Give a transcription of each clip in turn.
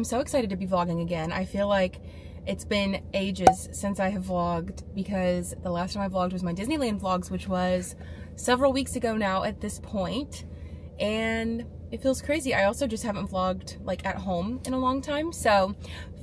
am so excited to be vlogging again. I feel like it's been ages since I have vlogged because the last time I vlogged was my Disneyland vlogs, which was several weeks ago now at this point, and it feels crazy. I also just haven't vlogged like at home in a long time, so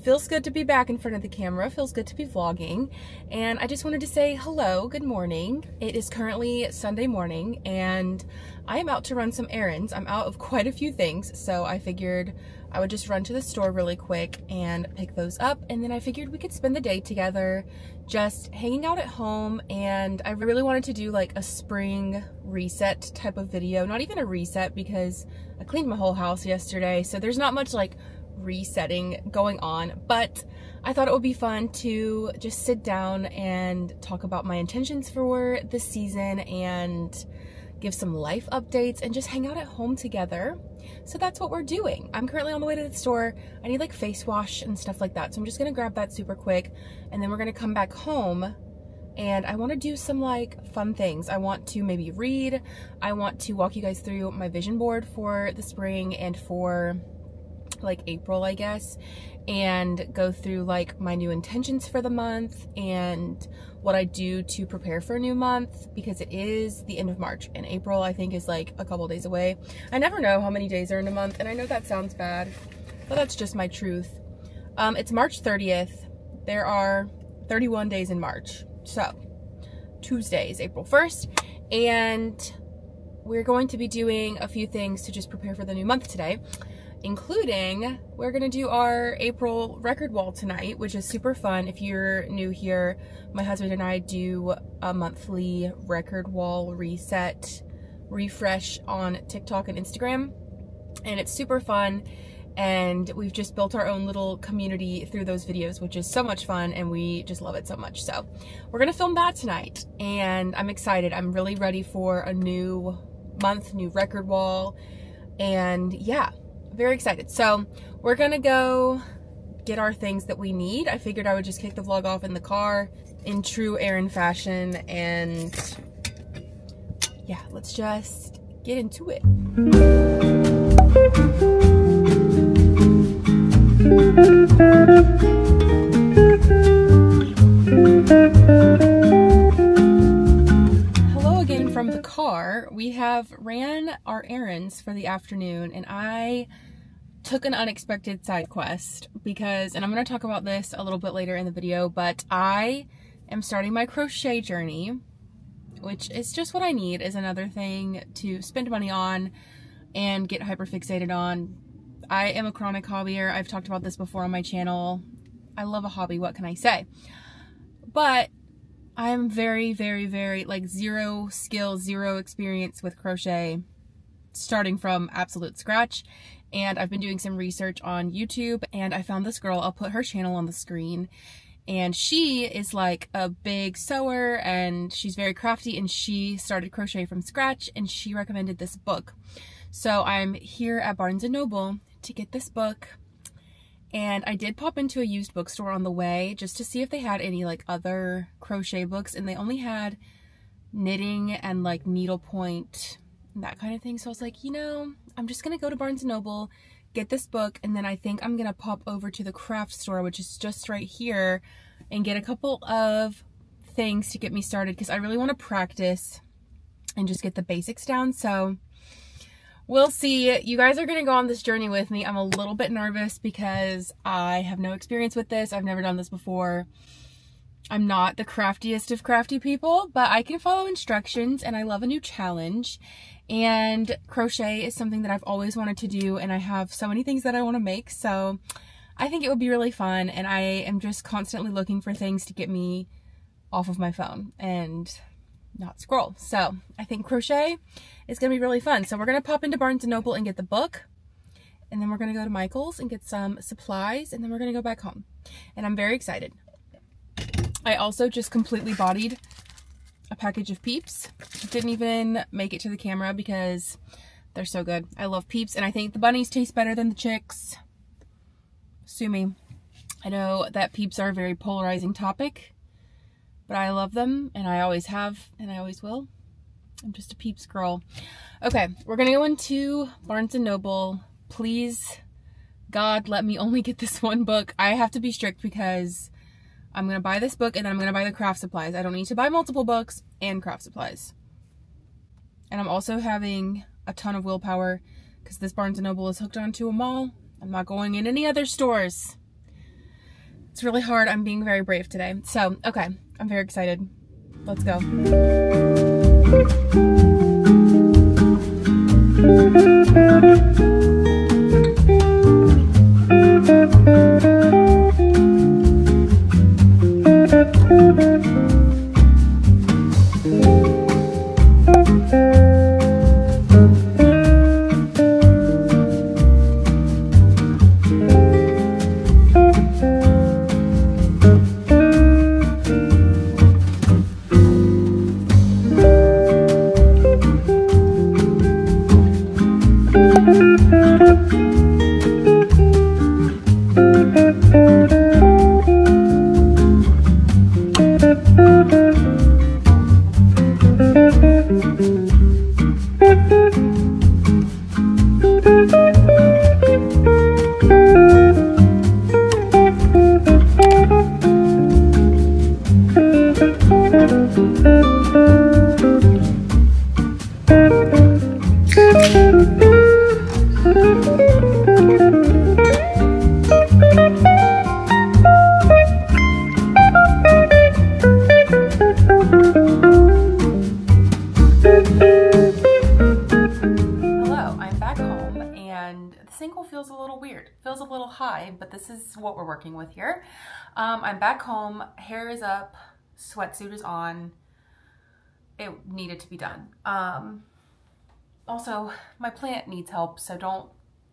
feels good to be back in front of the camera, feels good to be vlogging. And I just wanted to say hello, good morning. It is currently Sunday morning and I am out to run some errands. I'm out of quite a few things, so I figured I would just run to the store really quick and pick those up, and then I figured we could spend the day together just hanging out at home. And I really wanted to do like a spring reset type of video, not even a reset because I cleaned my whole house yesterday, so there's not much like resetting going on, but I thought it would be fun to just sit down and talk about my intentions for this season and give some life updates, and just hang out at home together. So that's what we're doing. I'm currently on the way to the store. I need like face wash and stuff like that. So I'm just gonna grab that super quick, and then we're gonna come back home, and I wanna do some like fun things. I want to maybe read. I want to walk you guys through my vision board for the spring and for like April, I guess, and go through like my new intentions for the month and what I do to prepare for a new month, because it is the end of March and April I think is like a couple days away. I never know how many days are in a month, and I know that sounds bad, but that's just my truth. It's March 30th. There are 31 days in March. So Tuesday is April 1st, and we're going to be doing a few things to just prepare for the new month today, including we're gonna do our April record wall tonight, which is super fun. If you're new here, my husband and I do a monthly record wall refresh on TikTok and Instagram, and it's super fun, and we've just built our own little community through those videos, which is so much fun, and we just love it so much. So we're gonna film that tonight, and I'm excited. I'm really ready for a new month, new record wall, and yeah, very excited. So we're gonna go get our things that we need. I figured I would just kick the vlog off in the car in true Erin fashion, and yeah, let's just get into it. Hello again from the car. We have ran our errands for the afternoon, and I took an unexpected side quest because, and I'm going to talk about this a little bit later in the video, but I am starting my crochet journey, which is just what I need, is another thing to spend money on and get hyper fixated on. I am a chronic hobbyer. I've talked about this before on my channel. I love a hobby, what can I say? But I am very, very, very like zero skill, zero experience with crochet, starting from absolute scratch. And I've been doing some research on YouTube, and I found this girl. I'll put her channel on the screen, and she is like a big sewer, and she's very crafty, and she started crochet from scratch, and she recommended this book. So I'm here at Barnes & Noble to get this book, and I did pop into a used bookstore on the way just to see if they had any like other crochet books, and they only had knitting and like needlepoint and that kind of thing. So I was like, you know, I'm just gonna go to Barnes & Noble, get this book, and then I think I'm gonna pop over to the craft store, which is just right here, and get a couple of things to get me started, because I really want to practice and just get the basics down. So we'll see. You guys are gonna go on this journey with me. I'm a little bit nervous because I have no experience with this. I've never done this before. I'm not the craftiest of crafty people, but I can follow instructions, and I love a new challenge. And crochet is something that I've always wanted to do, and I have so many things that I want to make, so I think it would be really fun, and I am just constantly looking for things to get me off of my phone and not scroll. So I think crochet is going to be really fun. So we're going to pop into Barnes & Noble and get the book, and then we're going to go to Michael's and get some supplies, and then we're going to go back home. And I'm very excited. I also just completely bodied a package of Peeps. Didn't even make it to the camera because they're so good. I love Peeps, and I think the bunnies taste better than the chicks. Sue me. I know that Peeps are a very polarizing topic, but I love them, and I always have, and I always will. I'm just a Peeps girl. Okay, we're gonna go into Barnes & Noble. Please, God, let me only get this one book. I have to be strict because I'm going to buy this book, and then I'm going to buy the craft supplies. I don't need to buy multiple books and craft supplies. And I'm also having a ton of willpower because this Barnes & Noble is hooked onto a mall. I'm not going in any other stores. It's really hard. I'm being very brave today. So, okay, I'm very excited. Let's go. feels a little weird. Feels a little high, but this is what we're working with here. I'm back home, hair is up, sweatsuit is on. It needed to be done. Also, my plant needs help, so don't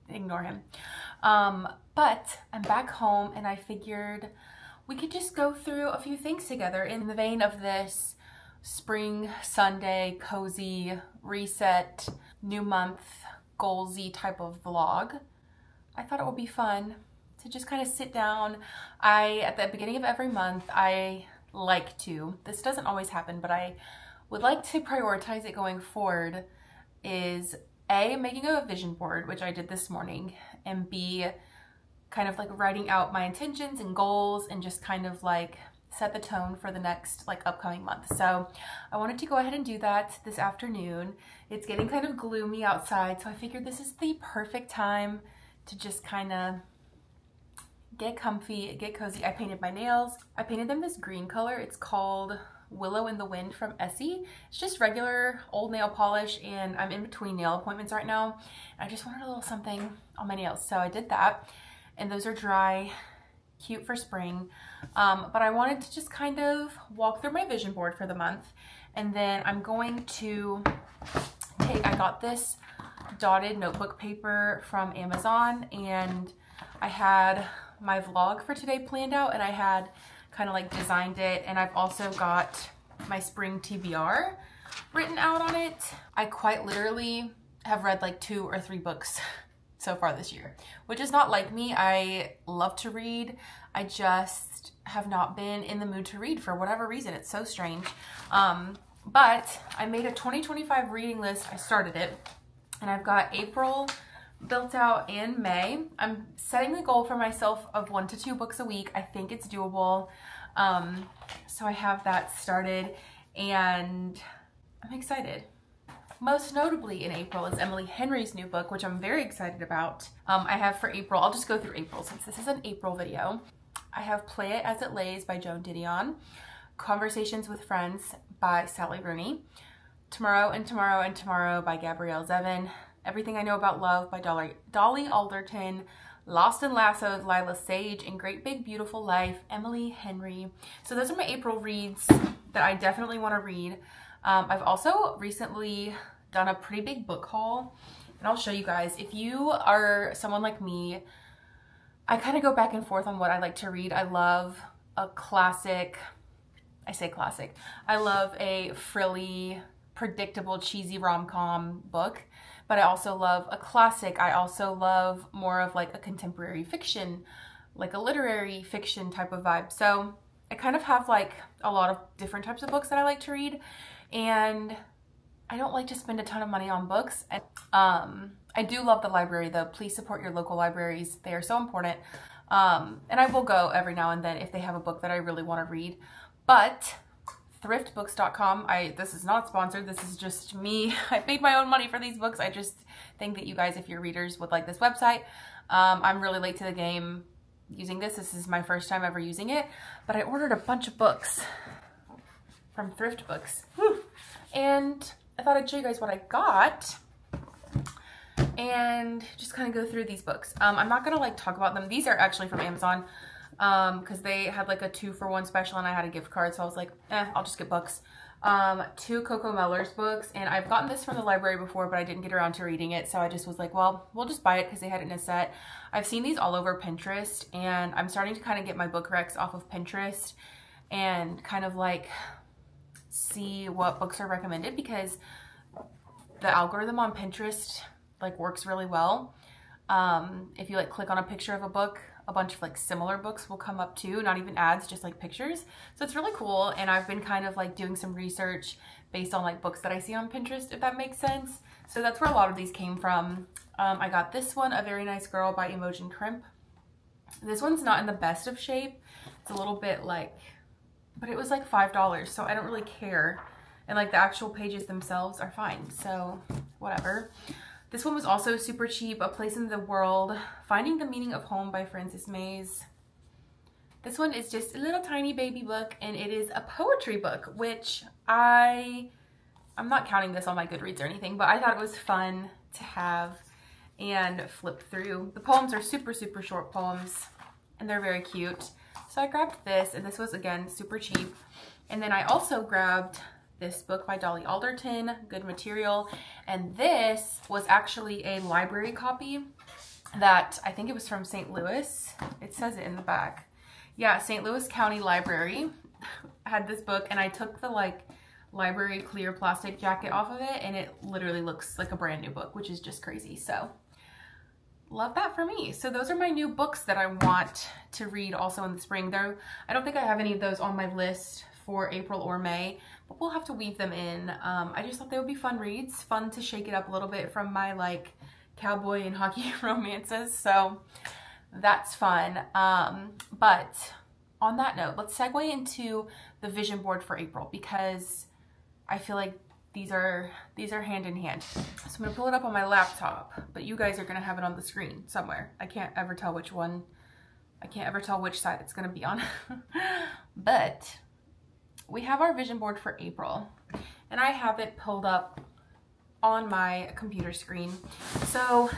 ignore him. But I'm back home and I figured we could just go through a few things together in the vein of this spring Sunday cozy reset new month goalsy type of vlog. I thought it would be fun to just kind of sit down. At the beginning of every month, I like to, this doesn't always happen, but I would like to prioritize it going forward, is A, making a vision board, which I did this morning, and B, kind of like writing out my intentions and goals and just kind of like set the tone for the next like upcoming month. So I wanted to go ahead and do that this afternoon. It's getting kind of gloomy outside, so I figured this is the perfect time to just kind of get comfy, get cozy. I painted my nails. I painted them this green color. It's called Willow in the Wind from Essie. It's just regular old nail polish, and I'm in between nail appointments right now. I just wanted a little something on my nails, so I did that. And those are dry, cute for spring. But I wanted to just kind of walk through my vision board for the month. And then I'm going to I got this dotted notebook paper from Amazon, and I had my vlog for today planned out, and I had kind of like designed it, and I've also got my spring TBR written out on it. I quite literally have read like 2 or 3 books so far this year, which is not like me. I love to read. I just have not been in the mood to read for whatever reason. It's so strange. But I made a 2025 reading list. I started it, and I've got April built out and May. I'm setting the goal for myself of 1 to 2 books a week. I think it's doable. So I have that started, and I'm excited. Most notably in April is Emily Henry's new book, which I'm very excited about. I have for April, I'll just go through April since this is an April video. I have Play It As It Lays by Joan Didion, Conversations with Friends by Sally Rooney, Tomorrow and Tomorrow and Tomorrow by Gabrielle Zevin, Everything I Know About Love by Dolly Alderton, Lost and Lassoed, Lila Sage, and Great Big Beautiful Life, Emily Henry. So those are my April reads that I definitely want to read. I've also recently done a pretty big book haul, and I'll show you guys. If you are someone like me, I kind of go back and forth on what I like to read. I love a classic, I say classic, I love a frilly, predictable, cheesy rom-com book. But I also love a classic. I also love more of like a contemporary fiction, like a literary fiction type of vibe. So I kind of have like a lot of different types of books that I like to read, and I don't like to spend a ton of money on books. I do love the library though. Please support your local libraries. They are so important. And I will go every now and then if they have a book that I really want to read. But thriftbooks.com, this is not sponsored, this is just me. I paid my own money for these books. I just think that you guys, if you're readers, would like this website. I'm really late to the game using this. This is my first time ever using it, but I ordered a bunch of books from Thrift Books. Whew. And I thought I'd show you guys what I got and just kind of go through these books. I'm not gonna like talk about them. These are actually from Amazon, because they had like a 2-for-1 special and I had a gift card, so I was like, I'll just get books. 2 Coco Mellor's books, and I've gotten this from the library before, but I didn't get around to reading it, so I just was like, well, we'll just buy it because they had it in a set. I've seen these all over Pinterest, and I'm starting to kind of get my book recs off of Pinterest and kind of like see what books are recommended, because the algorithm on Pinterest like works really well. If you like click on a picture of a book, a bunch of like similar books will come up too, not even ads, just like pictures. So it's really cool, and I've been kind of like doing some research based on like books that I see on Pinterest, if that makes sense. So that's where a lot of these came from. I got this one, A Very Nice Girl by Imogen Crimp. This one's not in the best of shape. It's a little bit like, but it was like $5, so I don't really care. And like the actual pages themselves are fine, so whatever. This one was also super cheap, A Place in the World, Finding the Meaning of Home by Frances Mays. This one is just a little tiny baby book, and it is a poetry book, which I'm not counting this on my Goodreads or anything, but I thought it was fun to have and flip through. The poems are super, super short poems, and they're very cute. So I grabbed this, and this was, again, super cheap. And then I also grabbed this book by Dolly Alderton, Good Material. And this was actually a library copy that I think it was from St. Louis. It says it in the back. Yeah, St. Louis County Library had this book, and I took the like library clear plastic jacket off of it, and it literally looks like a brand new book, which is just crazy. So love that for me. So those are my new books that I want to read also in the spring. I don't think I have any of those on my list for April or May, but we'll have to weave them in. I just thought they would be fun reads, fun to shake it up a little bit from my like cowboy and hockey romances. So that's fun. But on that note, let's segue into the vision board for April, because I feel like these are hand in hand. So I'm gonna pull it up on my laptop, but you guys are gonna have it on the screen somewhere. I can't ever tell which one. I can't ever tell which side it's gonna be on. But we have our vision board for April, and I have it pulled up on my computer screen. So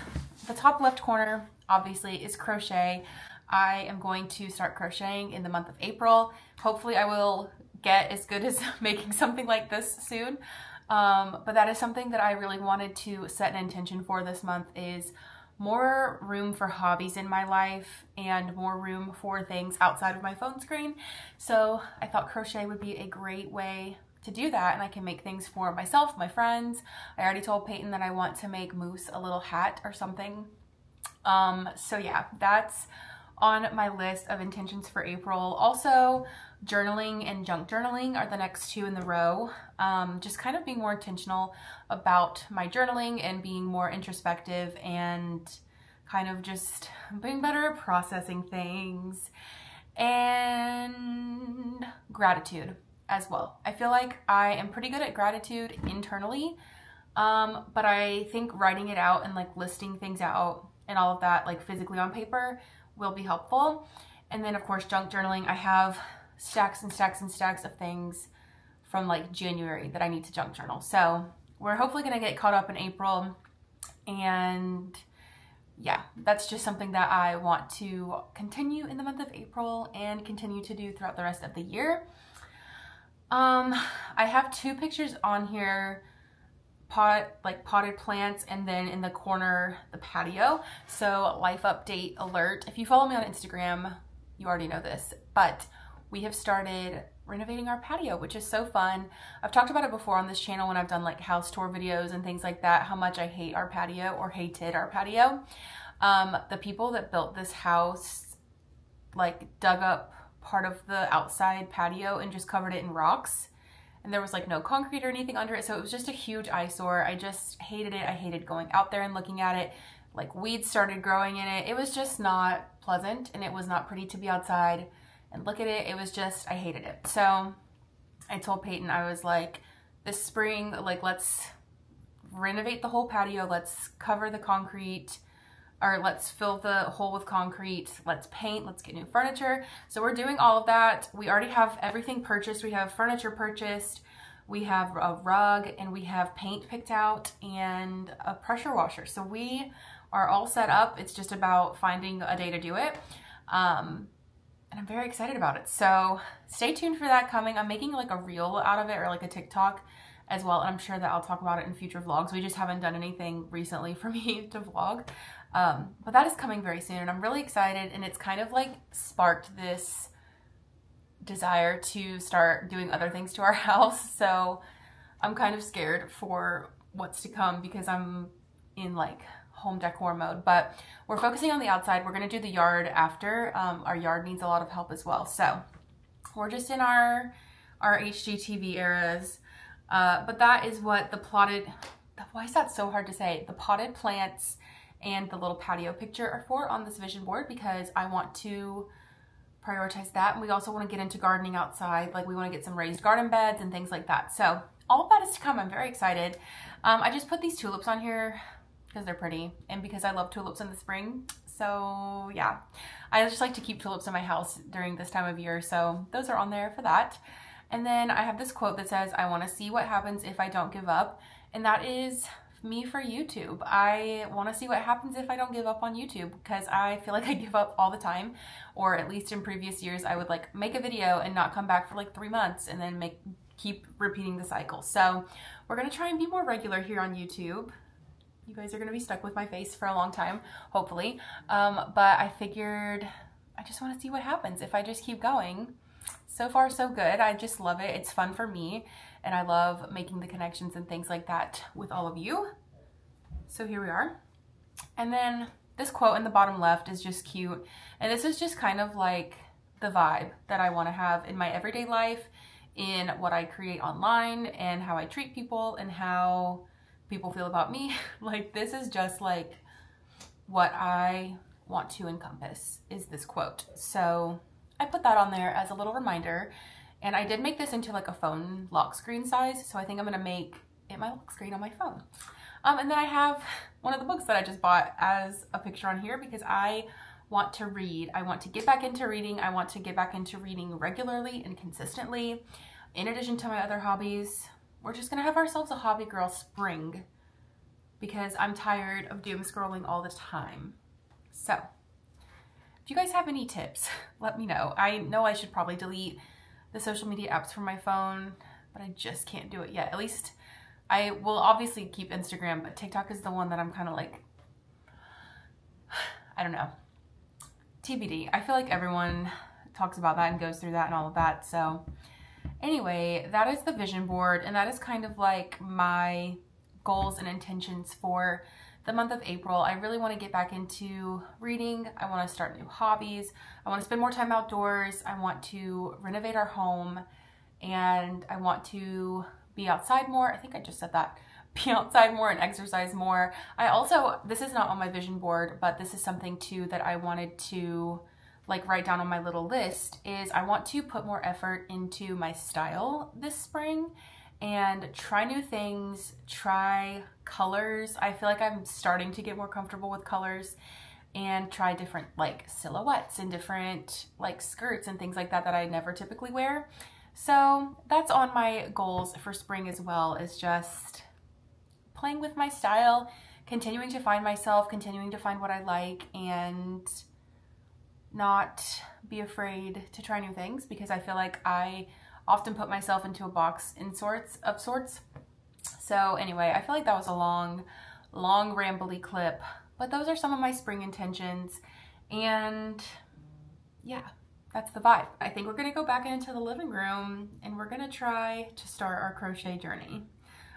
the top left corner obviously is crochet. I am going to start crocheting in the month of April. Hopefully I will get as good as making something like this soon. But that is something that I really wanted to set an intention for this month, is more room for hobbies in my life and more room for things outside of my phone screen. So I thought crochet would be a great way to do that, and I can make things for myself, my friends. I already told Peyton that I want to make Moose a little hat or something. So yeah, that's on my list of intentions for April. Also, journaling and junk journaling are the next two in the row. Just kind of being more intentional about my journaling and being more introspective and kind of just being better at processing things, and gratitude as well. I feel like I am pretty good at gratitude internally, but I think writing it out and like listing things out and all of that like physically on paper will be helpful. And then of course junk journaling, I have stacks and stacks and stacks of things from like January that I need to junk journal. So we're hopefully gonna get caught up in April, and yeah, that's just something that I want to continue in the month of April and continue to do throughout the rest of the year. I have two pictures on here, potted plants, and then in the corner, the patio. So life update alert. If you follow me on Instagram, you already know this, but we have started renovating our patio, which is so fun. I've talked about it before on this channel when I've done like house tour videos and things like that, how much I hate our patio, or hated our patio. The people that built this house like dug up part of the outside patio and just covered it in rocks, and there was like no concrete or anything under it, so it was just a huge eyesore. I just hated it. I hated going out there and looking at it. Like weeds started growing in it. It was just not pleasant, and it was not pretty to be outside and look at it. It was just, I hated it. So I told Peyton, I was like, this spring, like let's renovate the whole patio, let's cover the concrete, or let's fill the hole with concrete, let's paint, let's get new furniture. So we're doing all of that. We already have everything purchased. We have furniture purchased, we have a rug, and we have paint picked out and a pressure washer. So we are all set up. It's just about finding a day to do it. And I'm very excited about it. So stay tuned for that coming. I'm making like a reel out of it, or like a TikTok as well. And I'm sure that I'll talk about it in future vlogs. We just haven't done anything recently for me to vlog. But that is coming very soon, and I'm really excited, and it's kind of like sparked this desire to start doing other things to our house. So I'm kind of scared for what's to come, because I'm in like home decor mode, but we're focusing on the outside. We're going to do the yard after. Our yard needs a lot of help as well. So we're just in our HGTV eras. But that is what the potted, why is that so hard to say? The potted plants and the little patio picture are for on this vision board, because I want to prioritize that. And we also want to get into gardening outside. Like we want to get some raised garden beds and things like that. So all of that is to come. I'm very excited. I just put these tulips on here because they're pretty, and because I love tulips in the spring. So yeah, I just like to keep tulips in my house during this time of year. So those are on there for that. And then I have this quote that says, I want to see what happens if I don't give up. And that is me for YouTube. I want to see what happens if I don't give up on YouTube, because I feel like I give up all the time, or at least in previous years I would like make a video and not come back for like 3 months and then keep repeating the cycle. So we're gonna try and be more regular here on YouTube. You guys are gonna be stuck with my face for a long time, hopefully. But I figured I just want to see what happens if I just keep going. So far so good. I just love it. It's fun for me, and I love making the connections and things like that with all of you. So here we are. And then this quote in the bottom left is just cute, and this is just kind of like the vibe that I want to have in my everyday life, in what I create online, and how I treat people, and how people feel about me. Like, this is just like what I want to encompass, is this quote. So I put that on there as a little reminder, and I did make this into like a phone lock screen size, so I think I'm gonna make it my lock screen on my phone. And then I have one of the books that I just bought as a picture on here, because I want to read. I want to get back into reading. I want to get back into reading regularly and consistently, in addition to my other hobbies. We're just gonna have ourselves a hobby girl spring, because I'm tired of doom scrolling all the time. So if you guys have any tips, let me know. I know I should probably delete the social media apps from my phone, but I just can't do it yet. At least I will obviously keep Instagram, but TikTok is the one that I'm kind of like, I don't know. TBD. I feel like everyone talks about that and goes through that and all of that. So anyway, that is the vision board, and that is kind of like my goals and intentions for the month of April. I really want to get back into reading. I want to start new hobbies. I want to spend more time outdoors. I want to renovate our home, and I want to be outside more. I think I just said that. Be outside more and exercise more. I also, this is not on my vision board, but this is something too that I wanted to like write down on my little list, is I want to put more effort into my style this spring and try new things, try colors. I feel like I'm starting to get more comfortable with colors, and try different like silhouettes and different like skirts and things like that that I never typically wear. So that's on my goals for spring as well, is just playing with my style, continuing to find myself, continuing to find what I like, and not be afraid to try new things, because I feel like I often put myself into a box of sorts. So anyway, I feel like that was a long rambly clip, but those are some of my spring intentions, and yeah, that's the vibe. I think we're gonna go back into the living room and we're gonna try to start our crochet journey.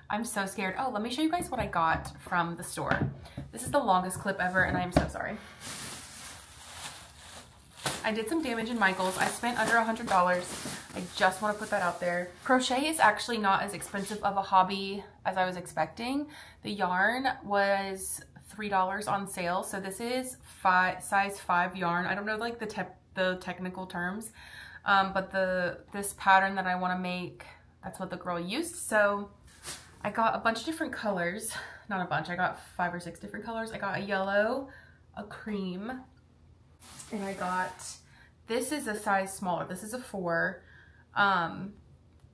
I'm so scared. Oh, let me show you guys what I got from the store. This is the longest clip ever, and I'm so sorry. I did some damage in Michael's. I spent under $100. I just want to put that out there. Crochet is actually not as expensive of a hobby as I was expecting. The yarn was $3 on sale. So this is size 5 yarn. I don't know like the technical terms, but this pattern that I want to make, that's what the girl used. So I got a bunch of different colors. Not a bunch, I got 5 or 6 different colors. I got a yellow, a cream, and I got, this is a size smaller. This is a 4.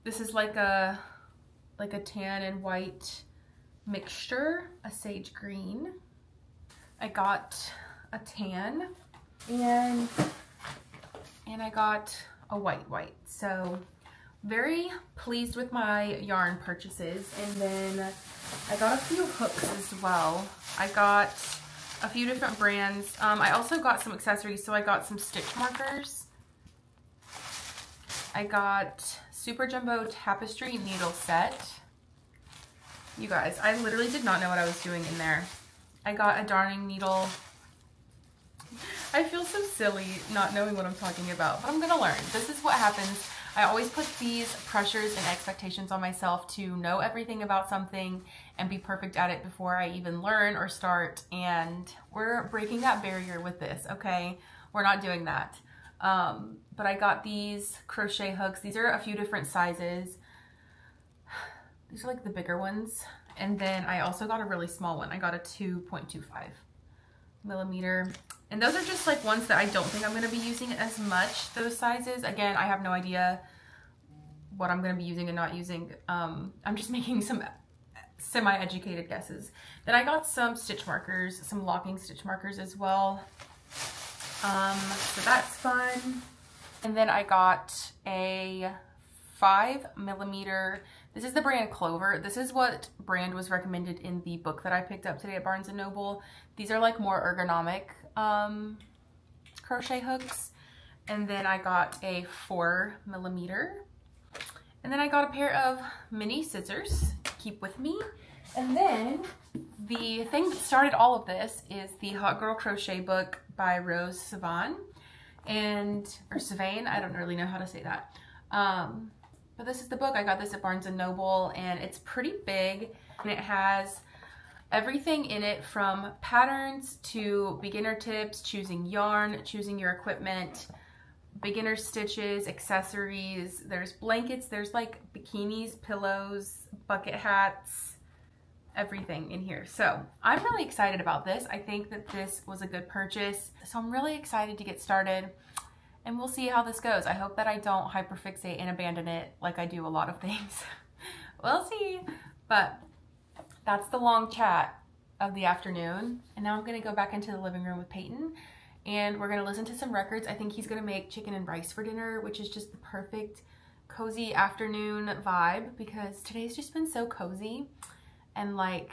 This is like a tan and white mixture, a sage green. I got a tan, and I got a white. So very pleased with my yarn purchases. And then I got a few hooks as well. I got a few different brands. I also got some accessories. So I got some stitch markers. I got Super Jumbo Tapestry Needle Set. You guys, I literally did not know what I was doing in there. I got a darning needle. I feel so silly not knowing what I'm talking about, but I'm gonna learn. This is what happens. I always put these pressures and expectations on myself to know everything about something and be perfect at it before I even learn or start, and we're breaking that barrier with this, okay? We're not doing that. But I got these crochet hooks. These are a few different sizes. These are like the bigger ones. And then I also got a really small one. I got a 2.25 millimeter. And those are just like ones that I don't think I'm going to be using as much, those sizes. Again, I have no idea what I'm going to be using and not using. I'm just making some semi-educated guesses. Then I got some stitch markers, some locking stitch markers as well. So that's fun. And then I got a 5mm. This is the brand Clover. This is what brand was recommended in the book that I picked up today at Barnes & Noble. These are like more ergonomic crochet hooks. And then I got a 4mm. And then I got a pair of mini scissors to keep with me. And then the thing that started all of this is the Hot Girl Crochet book by Rose Sivan. Or Savain, I don't really know how to say that. But this is the book. I got this at Barnes & Noble, and it's pretty big, and it has everything in it from patterns to beginner tips, choosing yarn, choosing your equipment, beginner stitches, accessories. There's blankets, there's like bikinis, pillows, bucket hats, everything in here. So I'm really excited about this. I think that this was a good purchase. So I'm really excited to get started. And we'll see how this goes. I hope that I don't hyperfixate and abandon it like I do a lot of things. We'll see. But that's the long chat of the afternoon. And now I'm gonna go back into the living room with Peyton, and we're gonna listen to some records. I think he's gonna make chicken and rice for dinner, which is just the perfect cozy afternoon vibe, because today's just been so cozy and like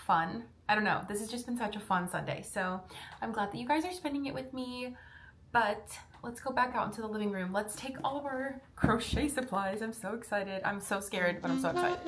fun. I don't know, this has just been such a fun Sunday. So I'm glad that you guys are spending it with me. But let's go back out into the living room. Let's take all of our crochet supplies. I'm so excited. I'm so scared, but I'm so excited.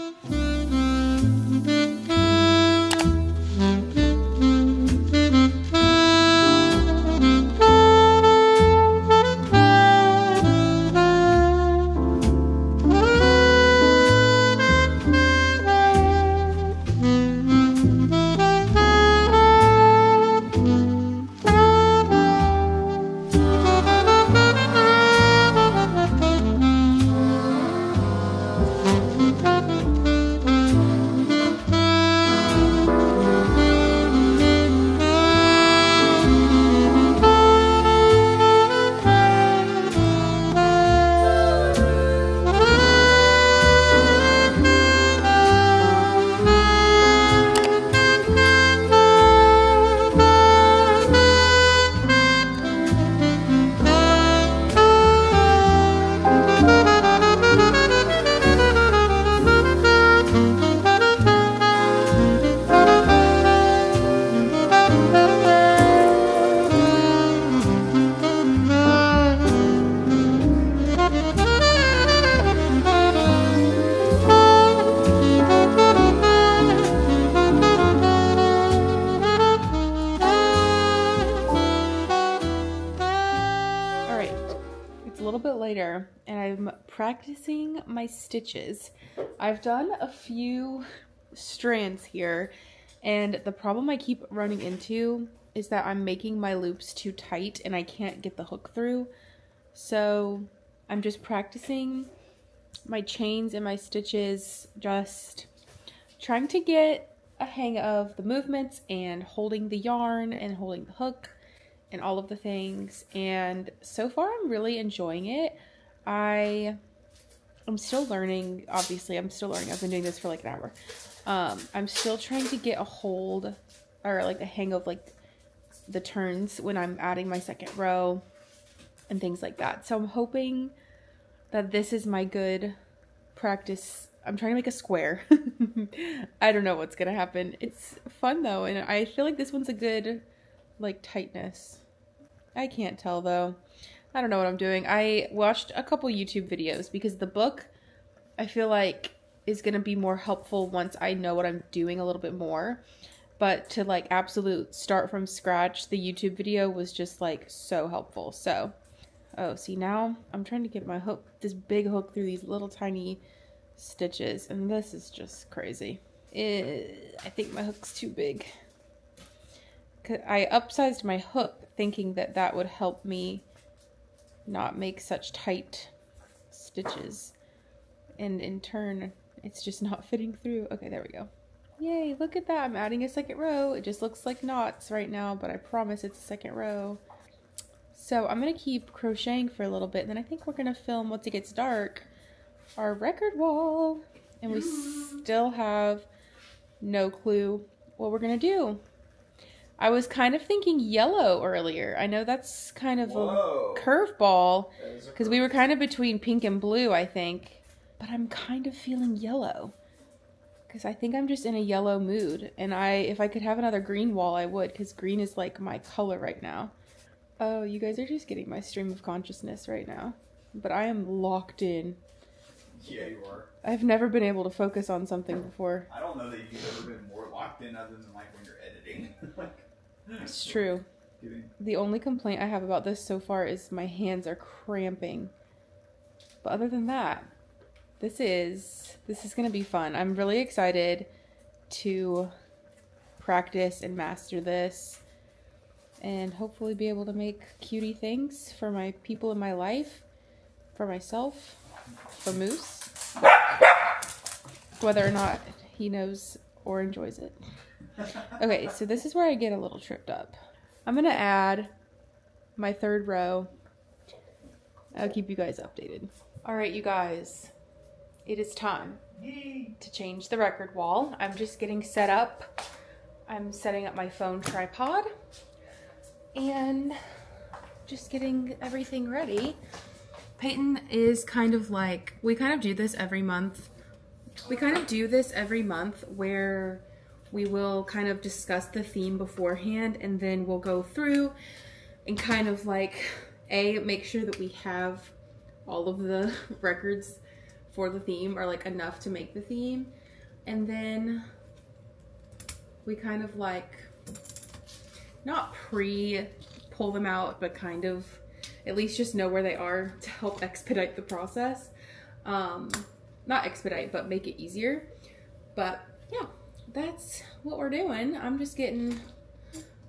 Later, and I'm practicing my stitches. I've done a few strands here, and the problem I keep running into is that I'm making my loops too tight and I can't get the hook through. So I'm just practicing my chains and my stitches, just trying to get a hang of the movements and holding the yarn and holding the hook and all of the things. And so far I'm really enjoying it. I'm still learning. Obviously I'm still learning. I've been doing this for like an hour. I'm still trying to get a hold, or like a hang of like the turns when I'm adding my second row and things like that. So I'm hoping that this is my good practice. I'm trying to make a square. I don't know what's gonna happen. It's fun though, and I feel like this one's a good like tightness. I can't tell though. I don't know what I'm doing. I watched a couple YouTube videos because the book I feel like is gonna be more helpful once I know what I'm doing a little bit more. But to like absolute start from scratch, the YouTube video was just like so helpful. So, oh, see now I'm trying to get my hook, this big hook through these little tiny stitches, and this is just crazy. I think my hook's too big. I upsized my hook thinking that that would help me not make such tight stitches, and in turn it's just not fitting through. Okay, there we go. Yay, look at that. I'm adding a second row. It just looks like knots right now, but I promise it's a second row. So I'm gonna keep crocheting for a little bit, and then I think we're gonna film, once it gets dark, our record wall. And we still have no clue what we're gonna do. I was kind of thinking yellow earlier. I know that's kind of a curveball because we were kind of between pink and blue, I think. But I'm kind of feeling yellow because I think I'm just in a yellow mood. And if I could have another green wall, I would, because green is like my color right now. Oh, you guys are just getting my stream of consciousness right now. But I am locked in. Yeah, you are. I've never been able to focus on something before. I don't know that you've ever been more locked in other than like when you're editing. It's true. The only complaint I have about this so far is my hands are cramping. But other than that, this is going to be fun. I'm really excited to practice and master this and hopefully be able to make cutie things for my people in my life, for myself, for Moose, whether or not he knows or enjoys it. Okay, so this is where I get a little tripped up. I'm gonna add my third row. I'll keep you guys updated. All right, you guys, it is time to change the record wall. I'm just getting set up. I'm setting up my phone tripod and just getting everything ready. Peyton is kind of like, we kind of do this every month. Where we will kind of discuss the theme beforehand, and then we'll go through and kind of like, make sure that we have all of the records for the theme, or like enough to make the theme. And then we kind of like, not pull them out, but kind of at least just know where they are to help expedite the process. Not expedite, but make it easier. But yeah, that's what we're doing. I'm just getting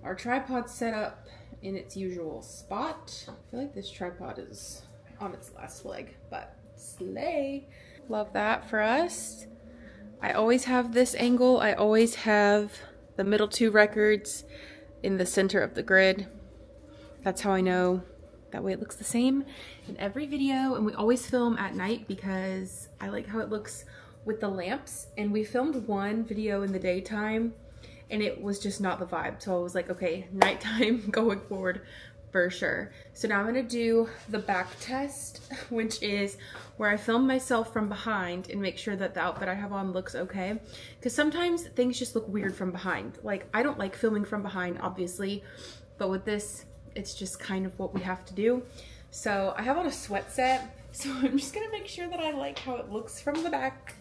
our tripod set up in its usual spot. I feel like this tripod is on its last leg, but slay. Love that for us. I always have this angle. I always have the middle two records in the center of the grid. That's how I know. That way it looks the same in every video, and we always film at night because I like how it looks with the lamps. And we filmed one video in the daytime and it was just not the vibe. So I was like, okay, nighttime going forward for sure. So now I'm gonna do the back test, which is where I film myself from behind and make sure that the outfit I have on looks okay. Because sometimes things just look weird from behind. Like, I don't like filming from behind, obviously, but with this, it's just kind of what we have to do. So I have on a sweat set, so I'm just gonna make sure that I like how it looks from the back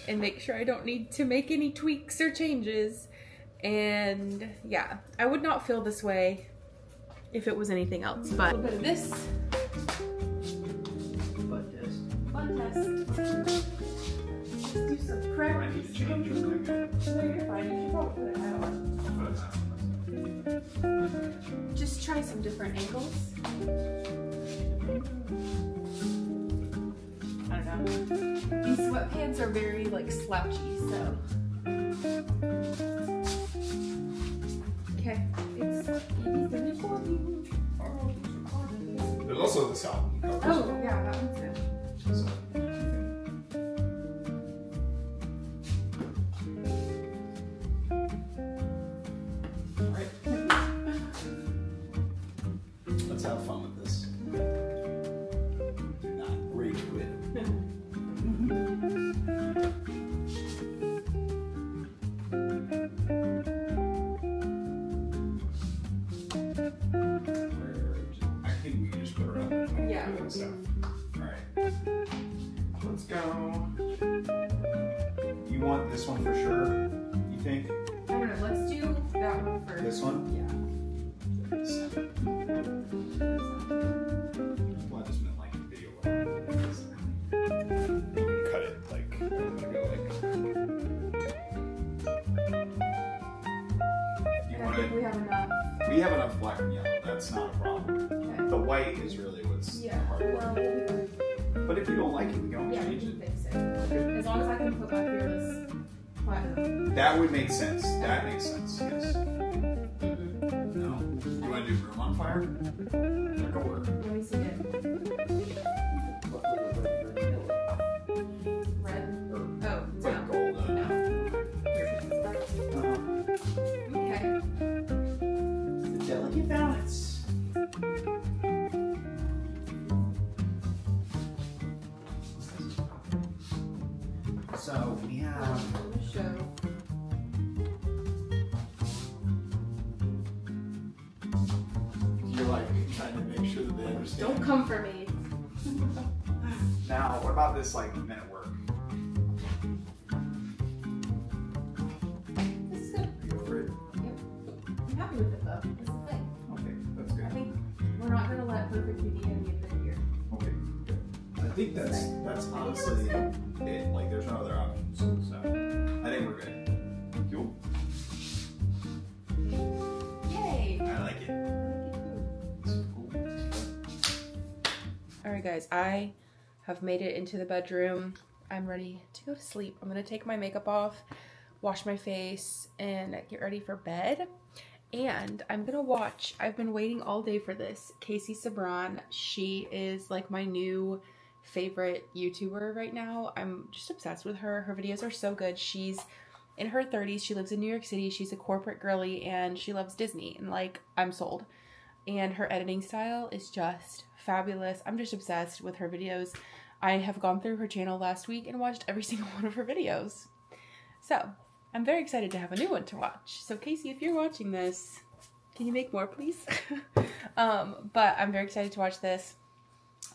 and make sure I don't need to make any tweaks or changes. And yeah, I would not feel this way if it was anything else, but a little bit of this. Butt test. Do some prep. I need to change your thing. No, you're fine. You should probably put it on. Just try some different angles. I don't know. These sweatpants are very like slouchy, so. Okay. There's also this album cover. Oh, yeah, that one's good. So. Let's have fun with this. Do not rage quit. I think we can just put her up. Yeah. Stuff. Alright. Let's go. You want this one for sure? You think? I don't know. Let's do that one first. This one? Yeah. Well, I just meant like video. Cut it like, I'm gonna go like. You want we have enough. We have enough black and yellow. That's not a problem. Okay. The white is really what's Yeah. hard. Well, we'll be good. But if you don't like it, we can always Yeah, we change can it. fix it. As long as I can put my fearless platinum. That would make sense. That makes sense. Yes. No. Do you want to do room on fire? That could work. Let me see it. Red. Oh, It's like gold. no. Here it is. So we have. You're like trying to make sure that they understand. Don't come for me. Now, what about this like minute work? This is good. You over it? Yep. I'm happy with it though. This is the thing. Okay, that's good. I think we're not gonna let perfect be the enemy of good here. Okay, good. I think that's honestly it. Like, there's no other options. So I think we're good. Cool. Yay! I like it. It's cool. Alright guys, I have made it into the bedroom. I'm ready to go to sleep. I'm gonna take my makeup off, wash my face, and get ready for bed. And I'm gonna watch, I've been waiting all day for this, Casey Sabran. She is like my new favorite YouTuber right now. I'm just obsessed with her. Her videos are so good. She's in her 30s. She lives in New York City. She's a corporate girly and she loves Disney. And like, I'm sold. And her editing style is just fabulous. I'm just obsessed with her videos. I have gone through her channel last week and watched every single one of her videos. So, I'm very excited to have a new one to watch. So Casey, if you're watching this, can you make more, please? But I'm very excited to watch this.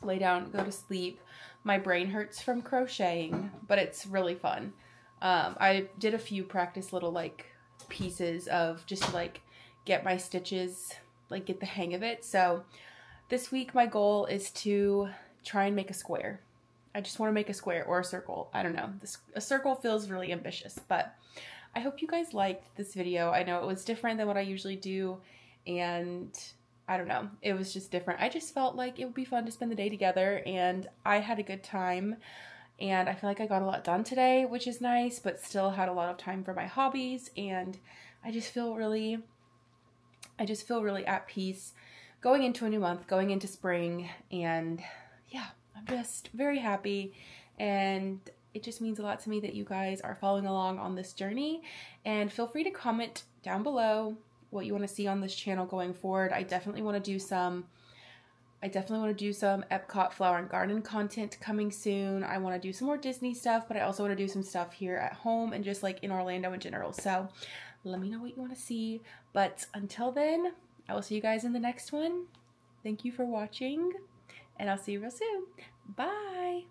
Lay down, go to sleep. My brain hurts from crocheting, but it's really fun. I did a few practice little like pieces of just to like get my stitches, like get the hang of it. So this week my goal is to try and make a square. I just want to make a square or a circle. I don't know. A circle feels really ambitious, but I hope you guys liked this video. I know it was different than what I usually do, and I don't know. It was just different. I just felt like it would be fun to spend the day together, and I had a good time, and I feel like I got a lot done today, which is nice, but still had a lot of time for my hobbies, and I just feel really at peace going into a new month, going into spring, and yeah, I'm just very happy, and it just means a lot to me that you guys are following along on this journey. And feel free to comment down below what you want to see on this channel going forward. I definitely want to do some Epcot flower and garden content coming soon. I want to do some more Disney stuff, but I also want to do some stuff here at home and just like in Orlando in general. So let me know what you want to see. But until then, I will see you guys in the next one. Thank you for watching, and I'll see you real soon. Bye!